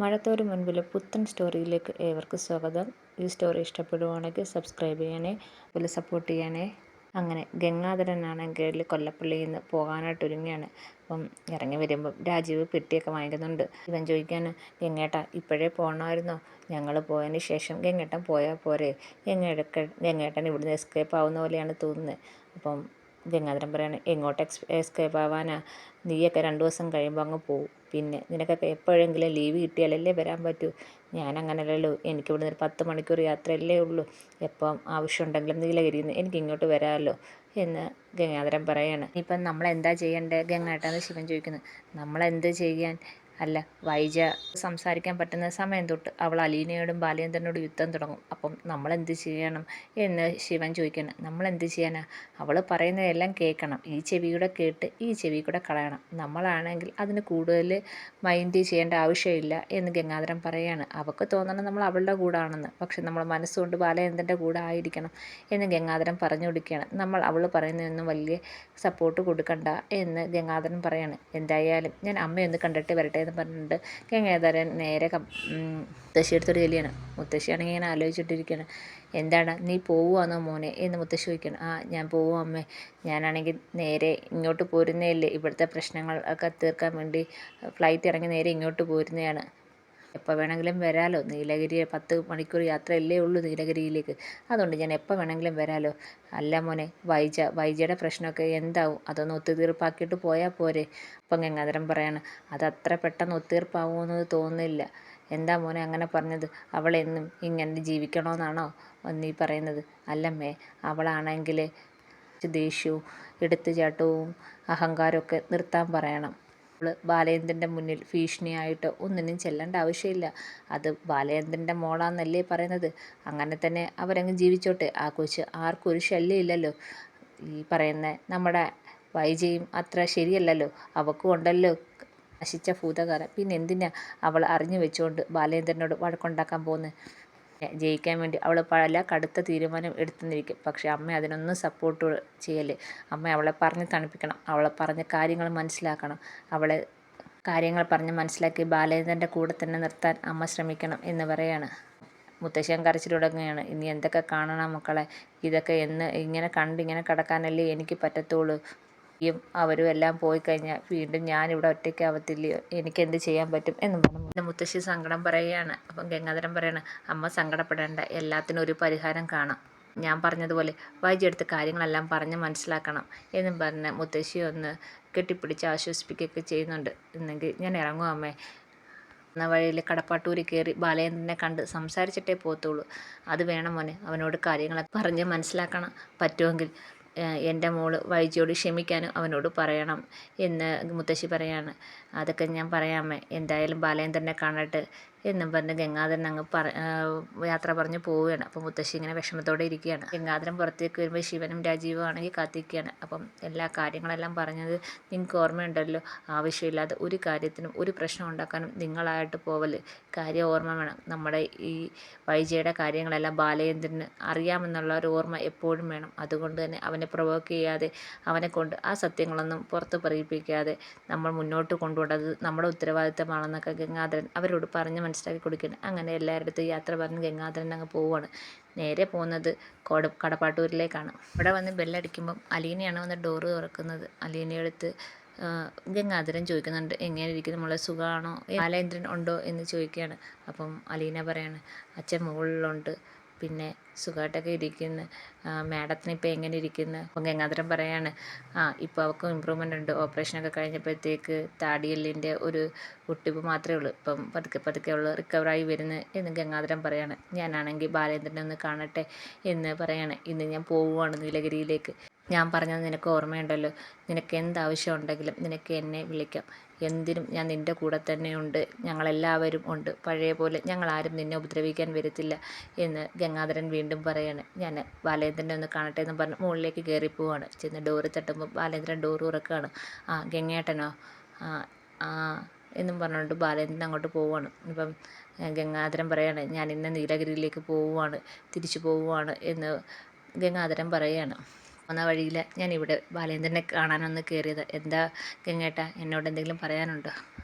മഴത്തോരു മുൻപിൽ പുത്തൻ സ്റ്റോറിയിലേക്ക് ഏവർക്കും സ്വാഗതം. ഈ സ്റ്റോറി ഇഷ്ടപ്പെടുവാണെങ്കിൽ സബ്സ്ക്രൈബ് ചെയ്യണേ, അതുപോലെ സപ്പോർട്ട് ചെയ്യണേ. അങ്ങനെ ഗംഗാധരനാണെങ്കിൽ കൊല്ലപ്പള്ളിയിൽ നിന്ന് പോകാനായിട്ട് ഒരുങ്ങിയാണ്. അപ്പം ഇറങ്ങി വരുമ്പം രാജീവ് പെട്ടിയൊക്കെ വാങ്ങിക്കുന്നുണ്ട്. ഇവൻ ചോദിക്കാൻ, ഗംഗേട്ട ഇപ്പോഴേ പോകണമായിരുന്നോ? ഞങ്ങൾ പോയതിന് ശേഷം ഗംഗേട്ടൻ പോയാൽ പോരെ? ഗംഗേട്ടൻ ഇവിടുന്ന് എസ്കേപ്പ് ആവുന്ന പോലെയാണ് തോന്നുന്നത്. അപ്പം ഗംഗാധരൻ പറയാണ്, എങ്ങോട്ട് എസ്കേപ്പ് ആവാനാ? നീയൊക്കെ 2 ദിവസം കഴിയുമ്പോൾ അങ്ങ് പോവും. പിന്നെ നിനക്കൊക്കെ എപ്പോഴെങ്കിലും ലീവ് കിട്ടിയാലല്ലേ വരാൻ പറ്റൂ. ഞാനങ്ങനല്ലല്ലോ. എനിക്കിവിടുന്ന് ഒരു 10 മണിക്കൂർ യാത്രയല്ലേ ഉള്ളൂ. എപ്പം ആവശ്യമുണ്ടെങ്കിലും നീലഗിരിയിൽ നിന്ന് എനിക്ക് ഇങ്ങോട്ട് വരാമല്ലോ എന്ന് ഗംഗാധരൻ പറയാണ്. ഇപ്പം നമ്മളെന്താ ചെയ്യേണ്ടത് ഗംഗേട്ടാന്ന് ശിവൻ ചോദിക്കുന്നത്. നമ്മളെന്ത് ചെയ്യാൻ? അല്ല, വൈജ സംസാരിക്കാൻ പറ്റുന്ന സമയം തൊട്ട് അവൾ അലീനയോടും ബാലേന്ദ്രനോടും യുദ്ധം തുടങ്ങും. അപ്പം നമ്മളെന്ത് ചെയ്യണം എന്ന് ശിവൻ ചോദിക്കണം. നമ്മളെന്ത് ചെയ്യാനാ? അവൾ പറയുന്നതെല്ലാം കേൾക്കണം. ഈ ചെവി കൂടെ കേട്ട് ഈ ചെവി കൂടെ കളയണം. നമ്മളാണെങ്കിൽ അതിന് കൂടുതൽ മൈൻഡ് ചെയ്യേണ്ട ആവശ്യമില്ല എന്ന് ഗംഗാധരൻ പറയുകയാണ്. അവൾക്ക് തോന്നണം നമ്മൾ അവളുടെ കൂടാണെന്ന്. പക്ഷെ നമ്മൾ മനസ്സുകൊണ്ട് ബാലേന്ദ്രൻ്റെ കൂടെ ആയിരിക്കണം എന്ന് ഗംഗാധരൻ പറഞ്ഞു കൊടുക്കുകയാണ്. നമ്മൾ അവൾ പറയുന്നതൊന്നും വലിയ സപ്പോർട്ട് കൊടുക്കണ്ട എന്ന് ഗംഗാധരൻ പറയാണ്. എന്തായാലും ഞാൻ അമ്മയൊന്ന് കണ്ടിട്ട് വരട്ടെ എന്ന് പറഞ്ഞിട്ട് ഗംഗാധരൻ നേരെ മുത്തശ്ശി എടുത്തൊരു ചെല്ലിയാണ്. മുത്തശ്ശിയാണെങ്കിൽ ഇങ്ങനെ ആലോചിച്ചിട്ടിരിക്കുകയാണ്. എന്താണ്, നീ പോവുകയാണോ മോനെ എന്ന് മുത്തശ്ശി ചോദിക്കണം. ആ, ഞാൻ പോവും അമ്മേ. ഞാനാണെങ്കിൽ നേരെ ഇങ്ങോട്ട് പോരുന്നതല്ലേ, ഇവിടുത്തെ പ്രശ്നങ്ങൾ ഒക്കെ തീർക്കാൻ വേണ്ടി ഫ്ലൈറ്റ് ഇറങ്ങി നേരെ ഇങ്ങോട്ട് പോരുന്നതാണ്. എപ്പോൾ വേണമെങ്കിലും വരാമല്ലോ. നീലഗിരി 10 മണിക്കൂർ യാത്രയല്ലേ ഉള്ളൂ നീലഗിരിയിലേക്ക്. അതുകൊണ്ട് ഞാൻ എപ്പോൾ വേണമെങ്കിലും വരാമല്ലോ. അല്ല മോനെ, വൈജയുടെ പ്രശ്നമൊക്കെ എന്താവും? അതൊന്ന് ഒത്തുതീർപ്പാക്കിയിട്ട് പോയാൽ പോരെ? അപ്പം ഗംഗാധരൻ പറയാണ്, അതത്ര പെട്ടെന്ന് ഒത്തുതീർപ്പാവുമെന്നത് തോന്നുന്നില്ല. എന്താ മോനെ അങ്ങനെ പറഞ്ഞത്? അവളെന്നും ഇങ്ങനെ ജീവിക്കണമെന്നാണോ നീ പറയുന്നത്? അല്ലമ്മേ, അവളാണെങ്കിൽ ദേഷ്യവും എടുത്തുചാട്ടവും അഹങ്കാരമൊക്കെ നിർത്താൻ പറയണം. ബാലേന്ദ്രൻ്റെ മുന്നിൽ ഭീഷണിയായിട്ട് ഒന്നിനും ചെല്ലേണ്ട ആവശ്യമില്ല. അത് ബാലേന്ദ്രൻ്റെ മോളാന്നല്ലേ പറയുന്നത്. അങ്ങനെ തന്നെ അവരങ്ങ് ജീവിച്ചോട്ടെ. ആ കൊച്ച് ആർക്കും ഒരു ശല്യമില്ലല്ലോ. ഈ പറയുന്ന നമ്മുടെ വൈജയും അത്ര ശരിയല്ലല്ലോ. അവൾക്കും ഉണ്ടല്ലോ നശിച്ച ഭൂതകാലം. പിന്നെ എന്തിനാ അവൾ അറിഞ്ഞു വെച്ചുകൊണ്ട് ബാലേന്ദ്രനോട് വഴക്കുണ്ടാക്കാൻ പോകുന്നത്? ജയിക്കാൻ വേണ്ടി അവൾ പല കടുത്ത തീരുമാനം എടുത്തുന്നിരിക്കും. പക്ഷേ അമ്മ അതിനൊന്നും സപ്പോർട്ട് ചെയ്യല്ലേ. അമ്മ അവളെ പറഞ്ഞ് തണുപ്പിക്കണം. അവളെ പറഞ്ഞ കാര്യങ്ങൾ മനസ്സിലാക്കണം. അവളെ കാര്യങ്ങൾ പറഞ്ഞ് മനസ്സിലാക്കി ബാലേന്ദ്രൻ്റെ കൂടെ തന്നെ നിർത്താൻ അമ്മ ശ്രമിക്കണം എന്ന് പറയാണ്. മുത്തശ്ശൻ കരച്ചിൽ തുടങ്ങുകയാണ്. ഇനി എന്തൊക്കെ കാണണം മക്കളെ? ഇതൊക്കെ ഇങ്ങനെ കണ്ടിങ്ങനെ കിടക്കാനല്ലേ എനിക്ക് പറ്റത്തുള്ളൂ. യും അവരും എല്ലാം പോയി കഴിഞ്ഞാൽ വീണ്ടും ഞാനിവിടെ ഒറ്റയ്ക്കാവത്തില്ലയോ? എനിക്കെന്ത് ചെയ്യാൻ പറ്റും എന്നും പറഞ്ഞു മുത്തശ്ശി സങ്കടം പറയുകയാണ്. അപ്പം ഗംഗാധരൻ പറയാണ്, അമ്മ സങ്കടപ്പെടേണ്ട, എല്ലാത്തിനും ഒരു പരിഹാരം കാണാം. ഞാൻ പറഞ്ഞതുപോലെ വൈകിയെടുത്ത് കാര്യങ്ങളെല്ലാം പറഞ്ഞ് മനസ്സിലാക്കണം എന്നും പറഞ്ഞ് മുത്തശ്ശി ഒന്ന് കെട്ടിപ്പിടിച്ച് ആശ്വസിപ്പിക്കുകയൊക്കെ ചെയ്യുന്നുണ്ട്. എന്നെങ്കിൽ ഞാൻ ഇറങ്ങും അമ്മേ. എന്ന വഴിയിൽ കടപ്പാട്ടൂരി കയറി ബാലേന്ദ്രനെ കണ്ട് സംസാരിച്ചിട്ടേ പോകത്തുള്ളൂ. അത് വേണം മോനെ. അവനോട് കാര്യങ്ങളൊക്കെ പറഞ്ഞ് മനസ്സിലാക്കണം. പറ്റുമെങ്കിൽ എൻ്റെ മോള് വൈജിയോട് ക്ഷമിക്കാനും അവനോട് പറയണം എന്ന് മുത്തശ്ശി പറയാണ്. അതൊക്കെ ഞാൻ പറയാമേ. എന്തായാലും ബാലേന്ദ്രനെ കാണട്ടെ എന്നും പറഞ്ഞ് ഗംഗാധരൻ അങ്ങ് യാത്ര പറഞ്ഞ് പോവുകയാണ്. അപ്പം മുത്തശ്ശി ഇങ്ങനെ വിഷമത്തോടെ ഇരിക്കുകയാണ്. ഗംഗാധരൻ പുറത്തേക്ക് വരുമ്പോൾ ശിവനും രാജീവും ആണെങ്കിൽ കാത്തിരിക്കുകയാണ്. അപ്പം എല്ലാ കാര്യങ്ങളെല്ലാം പറഞ്ഞത് നിങ്ങൾക്ക് ഓർമ്മയുണ്ടല്ലോ. ആവശ്യമില്ലാതെ ഒരു കാര്യത്തിനും ഒരു പ്രശ്നം ഉണ്ടാക്കാനും നിങ്ങളായിട്ട് പോവല്. കാര്യം ഓർമ്മ വേണം. നമ്മുടെ ഈ വൈജയുടെ കാര്യങ്ങളെല്ലാം ബാലേന്ദ്രന് അറിയാമെന്നുള്ള ഒരു ഓർമ്മ എപ്പോഴും വേണം. അതുകൊണ്ട് തന്നെ അവനെ പ്രൊവോക്ക് ചെയ്യാതെ, അവനെ കൊണ്ട് ആ സത്യങ്ങളൊന്നും പുറത്ത് പറയിപ്പിക്കാതെ നമ്മൾ മുന്നോട്ട് കൊണ്ടുപോകേണ്ടത് നമ്മുടെ ഉത്തരവാദിത്തമാണെന്നൊക്കെ ഗംഗാധരൻ അവരോട് പറഞ്ഞ് മനസ്സിലാക്കി കൊടുക്കുകയാണ്. അങ്ങനെ എല്ലാവരുടെ അടുത്തും യാത്ര പറഞ്ഞ് ഗംഗാധരൻ അങ്ങ് പോവുകയാണ്. നേരെ പോകുന്നത് കടപ്പാട്ടൂരിലേക്കാണ്. ഇവിടെ വന്ന് ബെല്ലടിക്കുമ്പം അലീനയാണ് വന്ന് ഡോറ് തുറക്കുന്നത്. അലീനയെടുത്ത് ഗംഗാധരൻ ചോദിക്കുന്നുണ്ട്, എങ്ങനെ ഇരിക്കുന്നു മോളെ, സുഖമാണോ? ബാലേന്ദ്രൻ ഉണ്ടോ എന്ന് ചോദിക്കുകയാണ്. അപ്പം അലീന പറയാണ്, അച്ഛൻ മുകളിലുണ്ട്, പിന്നെ സുഖമായിട്ടൊക്കെ ഇരിക്കുന്നു. മാഡത്തിന് ഇപ്പോൾ എങ്ങനെ ഇരിക്കുന്നു? അപ്പം ഗംഗാധരൻ പറയാണ്, ഇപ്പോൾ അവൾക്ക് ഇമ്പ്രൂവ്മെൻ്റ് ഉണ്ട്. ഓപ്പറേഷനൊക്കെ കഴിഞ്ഞപ്പോഴത്തേക്ക് താടിയെല്ലിൻ്റെ ഒരു ഒട്ടിപ്പ് മാത്രമേ ഉള്ളൂ. ഇപ്പം പതുക്കെ പതുക്കെ ഉള്ളു റിക്കവറായി വരുന്നു എന്ന് ഗംഗാധരൻ പറയാണ്. ഞാനാണെങ്കിൽ ബാലേന്ദ്രനെ ഒന്ന് കാണട്ടെ എന്ന് പറയാണ്. ഇന്ന് ഞാൻ പോവുകയാണ് നീലഗിരിയിലേക്ക്. ഞാൻ പറഞ്ഞത് നിനക്ക് ഓർമ്മയുണ്ടല്ലോ. നിനക്ക് എന്താവശ്യം ഉണ്ടെങ്കിലും നിനക്ക് എന്നെ വിളിക്കാം. എന്തിനും ഞാൻ നിൻ്റെ കൂടെ തന്നെയുണ്ട്. ഞങ്ങളെല്ലാവരും ഉണ്ട്. പഴയ പോലെ ഞങ്ങളാരും നിന്നെ ഉപദ്രവിക്കാൻ വരത്തില്ല എന്ന് ഗംഗാധരൻ വീണ്ടും പറയാണ്. ഞാൻ ബാലേന്ദ്രനെ ഒന്ന് കാണട്ടെ എന്ന് പറഞ്ഞ് മുകളിലേക്ക് കയറിപ്പോവാണ്. ചെന്ന് ഡോറ് തട്ടുമ്പോൾ ബാലേന്ദ്രൻ ഡോറ് തുറക്കുകയാണ്. ഗംഗേട്ടനോ? ആ എന്നും പറഞ്ഞുകൊണ്ട് ബാലേന്ദ്രൻ അങ്ങോട്ട് പോവുകയാണ്. ഇപ്പം ഗംഗാധരൻ പറയാണ്, ഞാൻ ഇന്ന് നീലഗിരിയിലേക്ക് പോവുകയാണ്, തിരിച്ചു പോവുകയാണ് എന്ന് ഗംഗാധരൻ പറയുകയാണ്. വന്ന വഴിയിൽ ഞാനിവിടെ ബാലേന്ദ്രനെ കാണാനൊന്ന് കയറിയത്. എന്താ ഗംഗേട്ട, എന്നോട് എന്തെങ്കിലും പറയാനുണ്ടോ?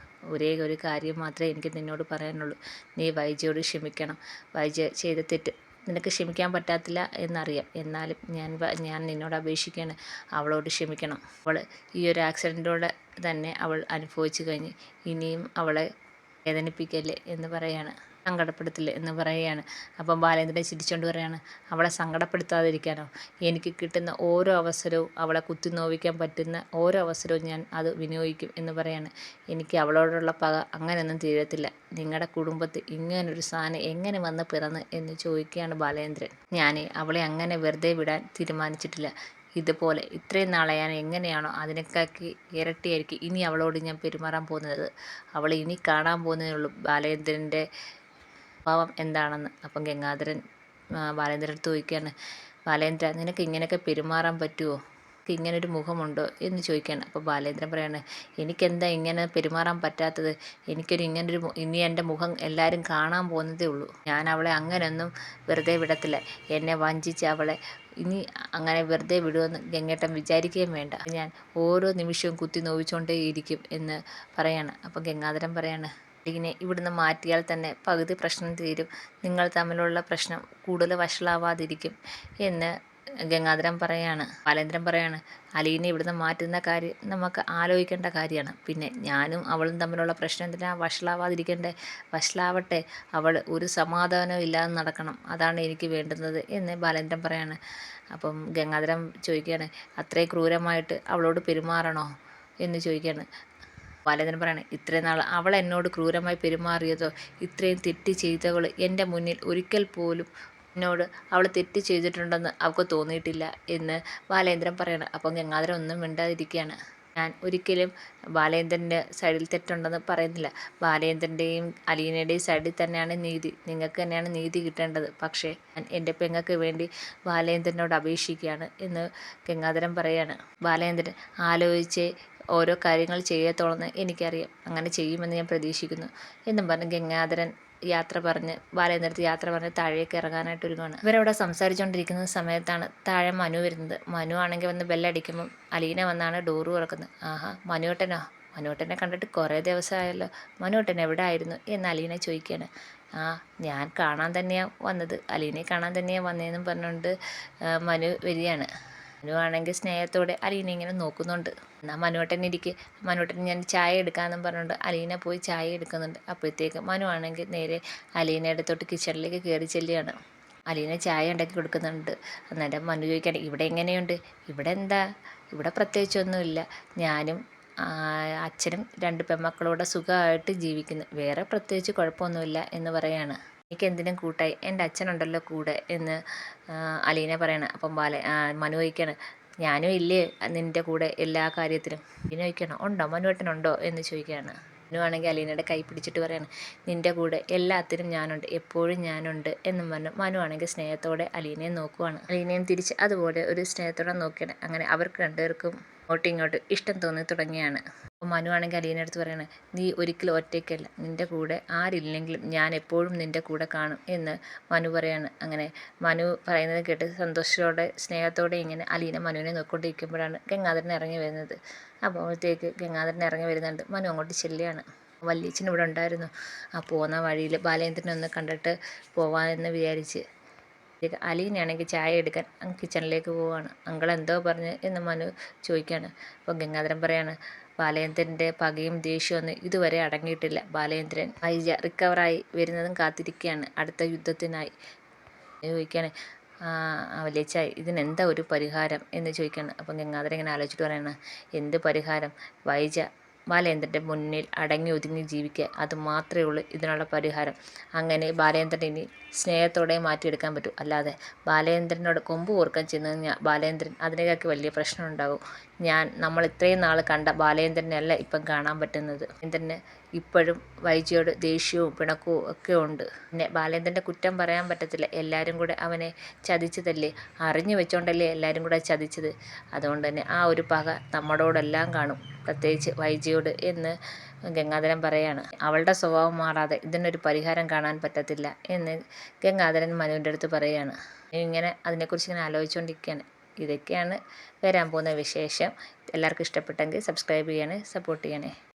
ഒരേ ഒരു കാര്യം മാത്രമേ എനിക്ക് നിന്നോട് പറയാനുള്ളൂ. നീ വൈജയോട് ക്ഷമിക്കണം. വൈജ ചെയ്ത തെറ്റ് നിനക്ക് ക്ഷമിക്കാൻ പറ്റാത്തില്ല എന്നറിയാം. എന്നാലും ഞാൻ നിന്നോട് അപേക്ഷിക്കുകയാണ്, അവളോട് ക്ഷമിക്കണം. അവൾ ഈ ഒരു ആക്സിഡൻറ്റോടെ തന്നെ അവൾ അനുഭവിച്ചു കഴിഞ്ഞ് ഇനിയും അവളെ വേദനിപ്പിക്കല്ലേ എന്ന് പറയാണ്, സങ്കടപ്പെടുത്തില്ലേ എന്ന് പറയുകയാണ്. അപ്പം ബാലേന്ദ്രൻ ചിരിച്ചുകൊണ്ട് പറയാണ്, അവളെ സങ്കടപ്പെടുത്താതിരിക്കാനോ? എനിക്ക് കിട്ടുന്ന ഓരോ അവസരവും, അവളെ കുത്തി നോവിക്കാൻ പറ്റുന്ന ഓരോ അവസരവും ഞാൻ അത് വിനിയോഗിക്കും എന്ന് പറയാണ്. എനിക്ക് അവളോടുള്ള പക അങ്ങനെയൊന്നും തീരത്തില്ല. നിങ്ങളുടെ കുടുംബത്തിൽ ഇങ്ങനൊരു സാധനം എങ്ങനെ വന്ന് പിറന്ന് എന്ന് ചോദിക്കുകയാണ് ബാലേന്ദ്രൻ. ഞാൻ അവളെ അങ്ങനെ വെറുതെ വിടാൻ തീരുമാനിച്ചിട്ടില്ല. ഇതുപോലെ ഇത്രയും നാളെ ഞാൻ എങ്ങനെയാണോ അതിനേക്കാക്കി ഇരട്ടിയായിരിക്കും ഇനി അവളോട് ഞാൻ പെരുമാറാൻ പോകുന്നത്. അവൾ ഇനി കാണാൻ പോകുന്നതേ ഉള്ളൂ ബാലേന്ദ്രൻ്റെ സ്വഭാവം എന്താണെന്ന്. അപ്പം ഗംഗാധരൻ ബാലേന്ദ്രൻ്റെ അടുത്ത് ചോദിക്കുകയാണ്, ബാലേന്ദ്ര, നിനക്ക് ഇങ്ങനെയൊക്കെ പെരുമാറാൻ പറ്റുമോ? ഇങ്ങനൊരു മുഖമുണ്ടോ എന്ന് ചോദിക്കുകയാണ്. അപ്പോൾ ബാലേന്ദ്രൻ പറയാണ്, എനിക്കെന്താ ഇങ്ങനെ പെരുമാറാൻ പറ്റാത്തത്? ഇനി എൻ്റെ മുഖം എല്ലാവരും കാണാൻ പോകുന്നതേ ഉള്ളൂ. ഞാൻ അവളെ അങ്ങനെയൊന്നും വെറുതെ വിടത്തില്ല. എന്നെ വഞ്ചിച്ച് അവളെ ഇനി അങ്ങനെ വെറുതെ വിടുമെന്ന് ഗംഗേട്ടൻ വിചാരിക്കുകയും വേണ്ട. ഞാൻ ഓരോ നിമിഷവും കുത്തി നോവിച്ചുകൊണ്ടേയിരിക്കും എന്ന് പറയാണ്. അപ്പോൾ ഗംഗാധരൻ പറയാണ്, അലീനെ ഇവിടുന്ന് മാറ്റിയാൽ തന്നെ പകുതി പ്രശ്നം തീരും. നിങ്ങൾ തമ്മിലുള്ള പ്രശ്നം കൂടുതൽ വഷളാവാതിരിക്കും എന്ന് ഗംഗാധരൻ പറയാണ്. ബാലേന്ദ്രൻ പറയാണ്, അലീനെ ഇവിടുന്ന് മാറ്റുന്ന കാര്യം നമുക്ക് ആലോചിക്കേണ്ട കാര്യമാണ്. പിന്നെ ഞാനും അവളും തമ്മിലുള്ള പ്രശ്നം എന്തിനാ വഷളാവാതിരിക്കണ്ടേ? വഷളാവട്ടെ. അവൾ ഒരു സമാധാനവും ഇല്ലാതെ നടക്കണം. അതാണ് എനിക്ക് വേണ്ടുന്നത് എന്ന് ബാലേന്ദ്രൻ പറയാണ്. അപ്പം ഗംഗാധരൻ ചോദിക്കുകയാണ്, അത്രയും ക്രൂരമായിട്ട് അവളോട് പെരുമാറണോ എന്ന് ചോദിക്കുകയാണ്. ബാലേന്ദ്രൻ പറയണേ, ഇത്രയും നാൾ അവൾ എന്നോട് ക്രൂരമായി പെരുമാറിയതോ, ഇത്രയും തെറ്റ് ചെയ്തവൾ എൻ്റെ മുന്നിൽ ഒരിക്കൽ പോലും എന്നോട് അവൾ തെറ്റ് ചെയ്തിട്ടുണ്ടെന്ന് അവൾക്ക് തോന്നിയിട്ടില്ല എന്ന് ബാലേന്ദ്രൻ പറയണം. അപ്പം ഗംഗാധരൻ ഒന്നും മിണ്ടാതിരിക്കുകയാണ്. ഞാൻ ഒരിക്കലും ബാലേന്ദ്രൻ്റെ സൈഡിൽ തെറ്റുണ്ടെന്ന് പറയുന്നില്ല. ബാലേന്ദ്രൻ്റെയും അലീനയുടെയും സൈഡിൽ തന്നെയാണ് നീതി. നിങ്ങൾക്ക് തന്നെയാണ് നീതി കിട്ടേണ്ടത്. പക്ഷേ ഞാൻ എൻ്റെ പെങ്ങൾക്ക് വേണ്ടി ബാലേന്ദ്രനോട് അപേക്ഷിക്കുകയാണ് എന്ന് ഗംഗാധരൻ പറയാണ്. ബാലേന്ദ്രൻ ആലോചിച്ച് ഓരോ കാര്യങ്ങൾ ചെയ്യത്തോളെന്ന് എനിക്കറിയാം. അങ്ങനെ ചെയ്യുമെന്ന് ഞാൻ പ്രതീക്ഷിക്കുന്നു എന്നും പറഞ്ഞ് ഗംഗാധരൻ ബാലേന്ദ്രത്ത് യാത്ര പറഞ്ഞ് താഴേക്ക് ഇറങ്ങാനായിട്ട് ഒരുങ്ങുകയാണ്. ഇവരവിടെ സംസാരിച്ചുകൊണ്ടിരിക്കുന്ന സമയത്താണ് താഴെ മനു വരുന്നത്. മനു ആണെങ്കിൽ വന്ന് ബെല്ലടിക്കുമ്പം അലീന വന്നാണ് ഡോറ് തുറക്കുന്നത്. ആഹാ, മനുവേട്ടനോ? മനുവേട്ടനെ കണ്ടിട്ട് കുറേ ദിവസമായല്ലോ. മനുവേട്ടൻ എവിടെ ആയിരുന്നു എന്ന് അലീന ചോദിക്കുകയാണ്. ആ, ഞാൻ കാണാൻ തന്നെയാണ് വന്നത്, അലീനയെ കാണാൻ തന്നെയാണ് വന്നതെന്നും പറഞ്ഞുകൊണ്ട് മനു വരികയാണ്. മനു ആണെങ്കിൽ സ്നേഹത്തോടെ അലീന ഇങ്ങനെ നോക്കുന്നുണ്ട്. എന്നാൽ മനുവേട്ടൻ ഇരിക്കെ, മനുവേട്ടൻ ഞാൻ ചായ എടുക്കാമെന്നും പറഞ്ഞുകൊണ്ട് അലീന പോയി ചായ എടുക്കുന്നുണ്ട്. അപ്പോഴത്തേക്ക് മനു ആണെങ്കിൽ നേരെ അലീനയുടെ അടുത്തോട്ട് കിച്ചണിലേക്ക് കയറി ചെല്ലുകയാണ്. അലീന ചായ ഉണ്ടാക്കി കൊടുക്കുന്നുണ്ട്. അന്നേരം മനു ചോദിക്കുകയാണ്, ഇവിടെ എങ്ങനെയുണ്ട്? ഇവിടെ എന്താ, ഇവിടെ പ്രത്യേകിച്ചൊന്നുമില്ല. ഞാനും അച്ഛനും 2 പെൺമക്കളോടെ സുഖമായിട്ട് ജീവിക്കുന്നു. വേറെ പ്രത്യേകിച്ച് കുഴപ്പമൊന്നുമില്ല എന്ന് പറയാണ്. എനിക്കെന്തിനും കൂട്ടായി എൻ്റെ അച്ഛനുണ്ടല്ലോ കൂടെ എന്ന് അലീന പറയണം. അപ്പം മനു ചോദിക്കുകയാണ്, ഞാനും ഇല്ലേ നിൻ്റെ കൂടെ എല്ലാ കാര്യത്തിലും? അലീന ചോദിക്കുകയാണ്, ഉണ്ടോ, മനുവേട്ടനുണ്ടോ എന്ന് ചോദിക്കുകയാണ്. മനു ആണെങ്കിൽ അലീനയുടെ കൈ പിടിച്ചിട്ട് പറയാണ്, നിൻ്റെ കൂടെ എല്ലാത്തിനും ഞാനുണ്ട്, എപ്പോഴും ഞാനുണ്ട് എന്നും പറഞ്ഞു മനു ആണെങ്കിൽ സ്നേഹത്തോടെ അലീനയെ നോക്കുവാണ്. അലീനയും തിരിച്ച് അതുപോലെ ഒരു സ്നേഹത്തോടെ നോക്കിയാണ്. അങ്ങനെ അവർക്ക് രണ്ടുപേർക്കും ഇങ്ങോട്ടും ഇഷ്ടം തോന്നി തുടങ്ങിയാണ്. അപ്പോൾ മനു ആണെങ്കിൽ അലീനയുടെ അടുത്ത് പറയാണ്, നീ ഒരിക്കലും ഒറ്റയ്ക്കല്ല, നിൻ്റെ കൂടെ ആരില്ലെങ്കിലും ഞാൻ എപ്പോഴും നിൻ്റെ കൂടെ കാണും എന്ന് മനു പറയാണ്. അങ്ങനെ മനു പറയുന്നത് കേട്ട് സന്തോഷത്തോടെ സ്നേഹത്തോടെ ഇങ്ങനെ അലീന മനുവിനെ നോക്കിക്കൊണ്ടിരിക്കുമ്പോഴാണ് ഗംഗാധരൻ ഇറങ്ങി വരുന്നത്. അപ്പോഴത്തേക്ക് ഗംഗാധരൻ ഇറങ്ങി വരുന്നുണ്ട്. മനു അങ്ങോട്ട് ചെല്ലുകയാണ്. വല്യച്ഛൻ ഇവിടെ ഉണ്ടായിരുന്നു. ആ പോകുന്ന വഴിയിൽ ബാലേന്ദ്രനെ ഒന്ന് കണ്ടിട്ട് പോവാമെന്ന് വിചാരിച്ച് അലീനയാണെങ്കിൽ ചായ എടുക്കാൻ കിച്ചണിലേക്ക് പോവുകയാണ്. അങ്കിൾ എന്തോ പറഞ്ഞ് എന്ന് മനു ചോദിക്കുകയാണ്. അപ്പോൾ ഗംഗാധരൻ പറയാണ്, ബാലേന്ദ്രൻ്റെ പകയും ദേഷ്യമൊന്നും ഇതുവരെ അടങ്ങിയിട്ടില്ല. ബാലേന്ദ്രൻ വൈജ റിക്കവറായി വരുന്നതും കാത്തിരിക്കുകയാണ് അടുത്ത യുദ്ധത്തിനായി. ചോദിക്കുകയാണ്, വലിയച്ഛ ഇതിനെന്താ ഒരു പരിഹാരം എന്ന് ചോദിക്കുകയാണ്. അപ്പം ഗംഗാധരൻ ഇങ്ങനെ ആലോചിച്ചിട്ട് പറയാണ്, എന്ത് പരിഹാരം? വൈജ ബാലേന്ദ്രൻ്റെ മുന്നിൽ അടങ്ങി ഒതുങ്ങി ജീവിക്കുക, അത് മാത്രമേ ഉള്ളൂ ഇതിനുള്ള പരിഹാരം. അങ്ങനെ ബാലേന്ദ്രൻ ഇനി സ്നേഹത്തോടെ മാറ്റിയെടുക്കാൻ പറ്റും. അല്ലാതെ ബാലേന്ദ്രനോട് കൊമ്പ് കോർക്കാൻ ചെന്ന് കഴിഞ്ഞാൽ ബാലേന്ദ്രൻ അതിനേക്കാൾക്ക് വലിയ പ്രശ്നം ഉണ്ടാകും. നമ്മൾ ഇത്രയും നാൾ കണ്ട ബാലേന്ദ്രനല്ല ഇപ്പം കാണാൻ പറ്റുന്നത്. ബാലേന്ദ്രന് ഇപ്പോഴും വൈജയോട് ദേഷ്യവും പിണക്കവും ഒക്കെ ഉണ്ട്. പിന്നെ ബാലേന്ദ്രൻ്റെ കുറ്റം പറയാൻ പറ്റത്തില്ല. എല്ലാവരും കൂടെ അവനെ ചതിച്ചതല്ലേ, അറിഞ്ഞു വെച്ചോണ്ടല്ലേ എല്ലാവരും കൂടെ ചതിച്ചത്. അതുകൊണ്ട് തന്നെ ആ ഒരു പക നമ്മളോടെല്ലാം കാണും, പ്രത്യേകിച്ച് വൈജയോട് എന്ന് ഗംഗാധരൻ പറയാണ്. അവളുടെ സ്വഭാവം മാറാതെ ഇതിനൊരു പരിഹാരം കാണാൻ പറ്റത്തില്ല എന്ന് ഗംഗാധരൻ മനുവിൻ്റെ അടുത്ത് പറയുകയാണ്. ഇങ്ങനെ അതിനെക്കുറിച്ച് ഇങ്ങനെ ആലോചിച്ചുകൊണ്ടിരിക്കുകയാണ്. ഇതൊക്കെയാണ് വരാൻ പോകുന്ന വിശേഷം. എല്ലാവർക്കും ഇഷ്ടപ്പെട്ടെങ്കിൽ സബ്സ്ക്രൈബ് ചെയ്യണേ, സപ്പോർട്ട് ചെയ്യണേ.